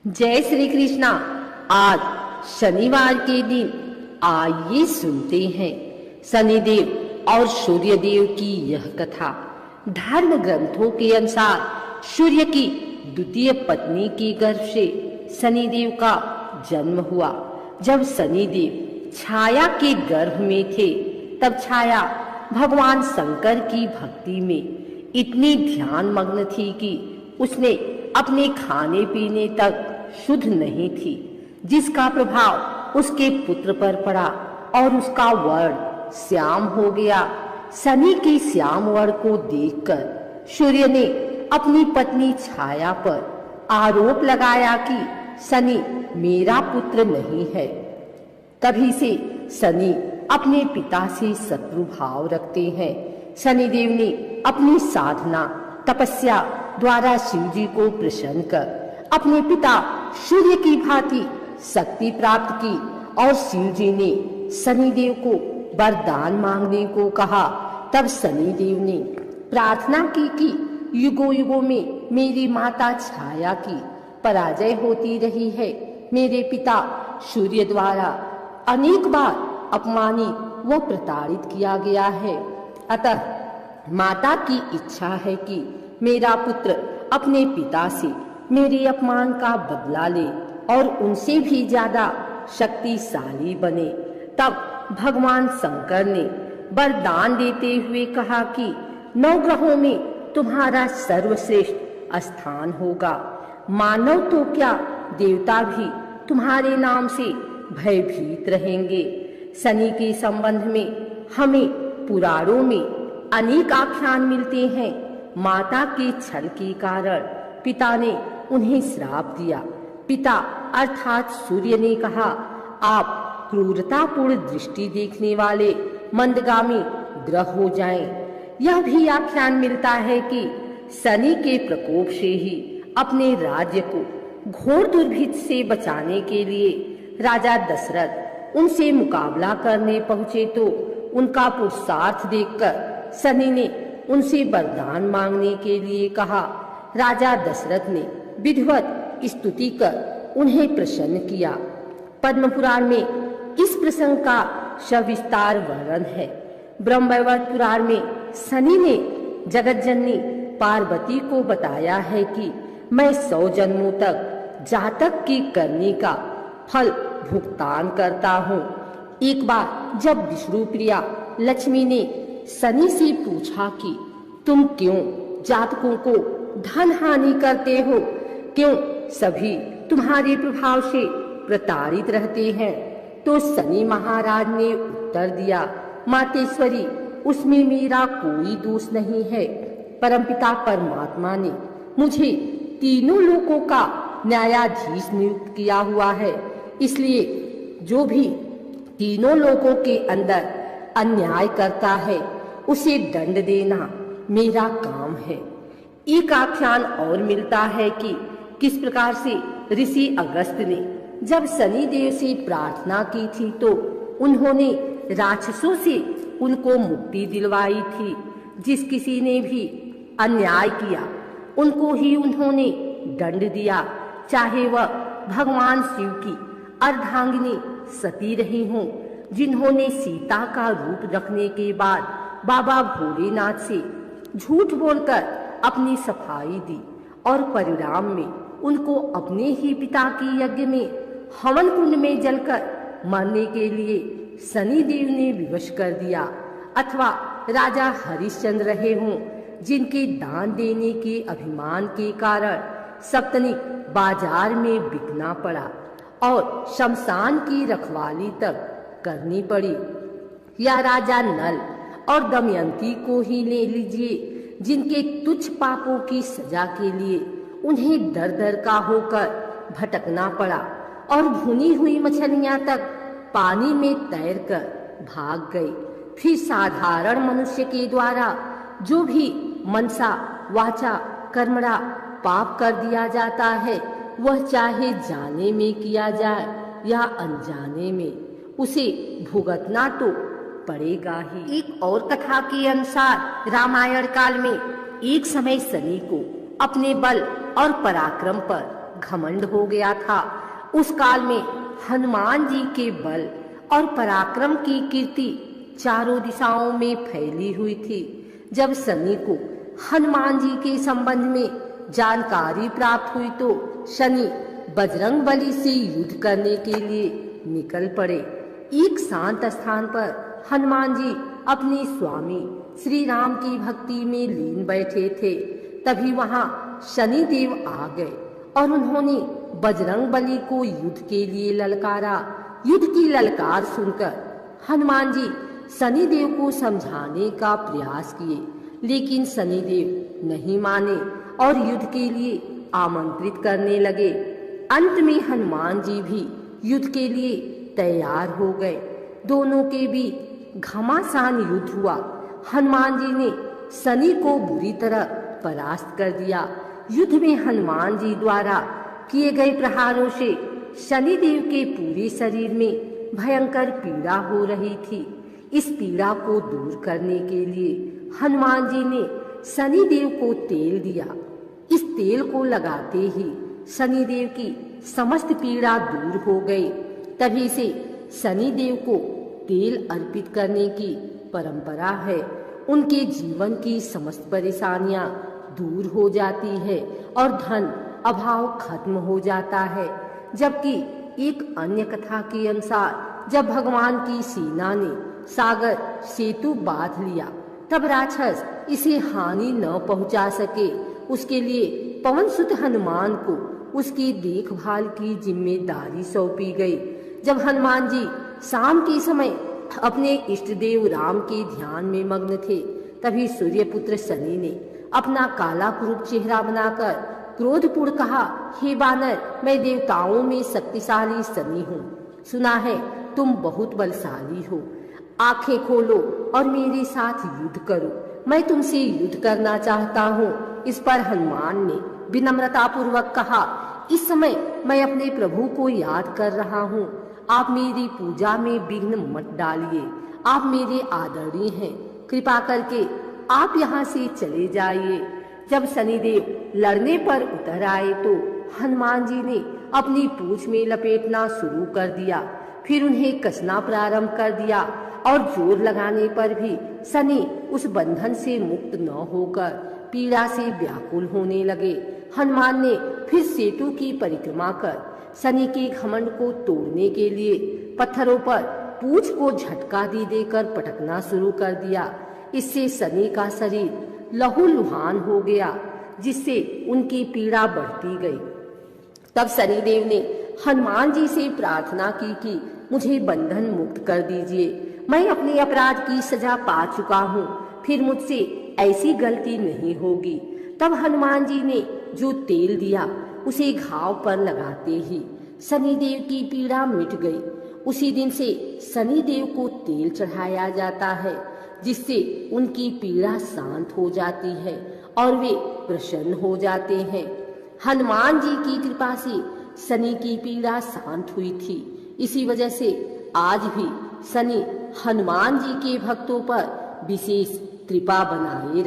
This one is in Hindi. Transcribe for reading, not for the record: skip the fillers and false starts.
जय श्री कृष्णा। आज शनिवार के दिन आइए सुनते हैं शनिदेव और सूर्यदेव की यह कथा। धर्म ग्रंथों के अनुसार सूर्य की द्वितीय पत्नी के गर्भ से शनिदेव का जन्म हुआ। जब शनिदेव छाया के गर्भ में थे तब छाया भगवान शंकर की भक्ति में इतनी ध्यान मग्न थी कि उसने अपने खाने पीने तक शुद्ध नहीं थी, जिसका प्रभाव उसके पुत्र पर पड़ा और उसका वर्ण श्याम हो गया। शनि के श्याम वर्ण को देखकर सूर्य ने अपनी पत्नी छाया पर आरोप लगाया कि शनि मेरा पुत्र नहीं है। तभी से शनि अपने पिता से शत्रु भाव रखते हैं। शनिदेव ने अपनी साधना तपस्या द्वारा शिव जी को प्रसन्न कर अपने पिता सूर्य की भांति शक्ति प्राप्त की और शिव जी ने शनिदेव को वरदान मांगने को कहा। तब शनिदेव ने प्रार्थना की कि युगों युगों में मेरी माता छाया की पराजय होती रही है। मेरे पिता सूर्य द्वारा अनेक बार अपमानित व प्रताड़ित किया गया है। अतः माता की इच्छा है कि मेरा पुत्र अपने पिता से मेरे अपमान का बदला ले और उनसे भी ज्यादा शक्तिशाली बने। तब भगवान शंकर ने वरदान देते हुए कहा कि 9 ग्रहों में तुम्हारा सर्वश्रेष्ठ स्थान होगा। मानव तो क्या देवता भी तुम्हारे नाम से भयभीत रहेंगे। शनि के संबंध में हमें पुराणों में अनेक आख्यान मिलते हैं। माता के छल के कारण पिता ने उन्हें श्राप दिया। पिता अर्थात सूर्य ने कहा, आप क्रूरतापूर्ण दृष्टि देखने वाले मंदगामी ग्रह हो जाएं। यह भी आख्यान मिलता है कि शनि के प्रकोप से ही अपने राज्य को घोर दुर्भिक्ष से बचाने के लिए राजा दशरथ उनसे मुकाबला करने पहुंचे तो उनका पुरुषार्थ देखकर शनि ने उनसे वरदान मांगने के लिए कहा। राजा दशरथ ने विधिवत स्तुति कर उन्हें प्रसन्न किया। पद्म पुराण में इस प्रसंग का सविस्तार वर्णन है। ब्रह्मवैवर्त पुराण में शनि ने जगतजननी पार्वती को बताया है कि मैं 100 जन्मों तक जातक की करनी का फल भुगतान करता हूँ। एक बार जब विष्णु प्रिया लक्ष्मी ने शनि से पूछा कि तुम क्यों जातकों को धन हानि करते हो, क्यों सभी तुम्हारे प्रभाव से प्रताड़ित रहते हैं, तो शनि महाराज ने उत्तर दिया, मातेश्वरी उसमें मेरा कोई दोष नहीं है। परमपिता परमात्मा ने मुझे तीनों लोकों का न्यायाधीश नियुक्त किया हुआ है, इसलिए जो भी तीनों लोकों के अंदर अन्याय करता है उसे दंड देना मेरा काम है। एक आख्यान और मिलता है कि किस प्रकार से ऋषि अगस्त ने जब शनि देव से प्रार्थना की थी तो उन्होंने राक्षसों से उनको मुक्ति दिलवाई थी। जिस किसी ने भी अन्याय किया उनको ही उन्होंने दंड दिया, चाहे वह भगवान शिव की अर्धांगिनी सती रही हों, जिन्होंने सीता का रूप रखने के बाद बाबा भोलेनाथ से झूठ बोलकर अपनी सफाई दी और परिणाम में उनको अपने ही पिता की यज्ञ में हवन कुंड में जलकर मरने के लिए शनि देव ने विवश कर दिया। अथवा राजा हरिश्चंद्र रहे हों, जिनके दान देने के अभिमान के कारण सप्तनिक बाजार में बिकना पड़ा और शमशान की रखवाली तक करनी पड़ी। या राजा नल और दमयंती को ही ले लीजिए, जिनके तुच्छ पापों की सजा के लिए उन्हें दर दर का होकर भटकना पड़ा और भुनी हुई मछलियां तक पानी में तैरकर भाग गई। फिर साधारण मनुष्य के द्वारा जो भी मनसा वाचा कर्मणा पाप कर दिया जाता है, वह चाहे जाने में किया जाए या अनजाने में, उसे भुगतना तो पड़ेगा ही। एक और कथा के अनुसार रामायण काल में एक समय शनि को अपने बल और पराक्रम पर घमंड हो गया था। उस काल में हनुमान जी के बल और पराक्रम की कीर्ति चारों दिशाओं में फैली हुई थी। जब शनि को हनुमान जी के संबंध में जानकारी प्राप्त हुई तो शनि बजरंग बली से युद्ध करने के लिए निकल पड़े। एक शांत स्थान पर हनुमान जी अपने स्वामी श्री राम की भक्ति में लीन बैठे थे। तभी वहां शनि देव आ गए और उन्होंने बजरंग बली को युद्ध के लिए ललकारा। युद्ध की ललकार सुनकर हनुमान जी शनि देव को समझाने का प्रयास किए, लेकिन शनि देव नहीं माने और युद्ध के लिए आमंत्रित करने लगे। अंत में हनुमान जी भी युद्ध के लिए तैयार हो गए। दोनों के बीच घमासान युद्ध हुआ। हनुमान जी ने शनि को बुरी तरह परास्त कर दिया। युद्ध में हनुमान जी द्वारा किए गए प्रहारों से शनि देव के पूरे शरीर में भयंकर पीड़ा हो रही थी। इस पीड़ा को दूर करने के लिए हनुमान जी ने शनि देव को तेल दिया। इस तेल को लगाते ही शनि देव की समस्त पीड़ा दूर हो गई। तभी से शनि देव को तेल अर्पित करने की परंपरा है। उनके जीवन की समस्त परेशानियां दूर हो जाती है और धन अभाव खत्म हो जाता है। जबकि एक अन्य कथा के अनुसार जब भगवान की सेना ने सागर सेतु बांध लिया, तब राक्षस इसे हानि न पहुंचा सके, उसके लिए पवन सुत हनुमान को उसकी देखभाल की जिम्मेदारी सौंपी गई। जब हनुमान जी शाम के समय अपने इष्ट देव राम के ध्यान में मग्न थे, तभी सूर्यपुत्र शनि ने अपना काला कुरूप चेहरा बनाकर क्रोधपूर्ण कहा, हे बानर, मैं देवताओं में शक्तिशाली शनि हूँ। सुना है तुम बहुत बलशाली हो। आंखें खोलो और मेरे साथ युद्ध करो। मैं तुमसे युद्ध करना चाहता हूँ। इस पर हनुमान ने विनम्रता पूर्वक कहा, इस समय मैं अपने प्रभु को याद कर रहा हूँ। आप मेरी पूजा में विघ्न मत डालिए। आप मेरे आदरणीय हैं। कृपा करके आप यहाँ से चले जाइए। जब शनिदेव लड़ने पर उतर आए तो हनुमान जी ने अपनी पूंछ में लपेटना शुरू कर दिया। फिर उन्हें कसना प्रारंभ कर दिया और जोर लगाने पर भी शनि उस बंधन से मुक्त न होकर पीड़ा से व्याकुल होने लगे। हनुमान ने फिर सेतु की परिक्रमा कर शनि के घमंड को तोड़ने के लिए पत्थरों पर पूंछ को झटका देकर पटकना शुरू कर दिया। इससे शनि का शरीर लहूलुहान हो गया, जिससे उनकी पीड़ा बढ़ती गई। तब शनिदेव ने हनुमान जी से प्रार्थना की कि मुझे बंधन मुक्त कर दीजिए। मैं अपने अपराध की सजा पा चुका हूँ, फिर मुझसे ऐसी गलती नहीं होगी। तब हनुमान जी ने जो तेल दिया उसे घाव पर लगाते ही शनिदेव की पीड़ा मिट गई। उसी दिन से शनिदेव को तेल चढ़ाया जाता है, जिससे उनकी पीड़ा शांत हो जाती है और वे प्रसन्न हो जाते हैं। हनुमान जी की कृपा से शनि की पीड़ा शांत हुई थी। इसी वजह से आज भी शनि हनुमान जी के भक्तों पर विशेष कृपा बनाए रखते हैं।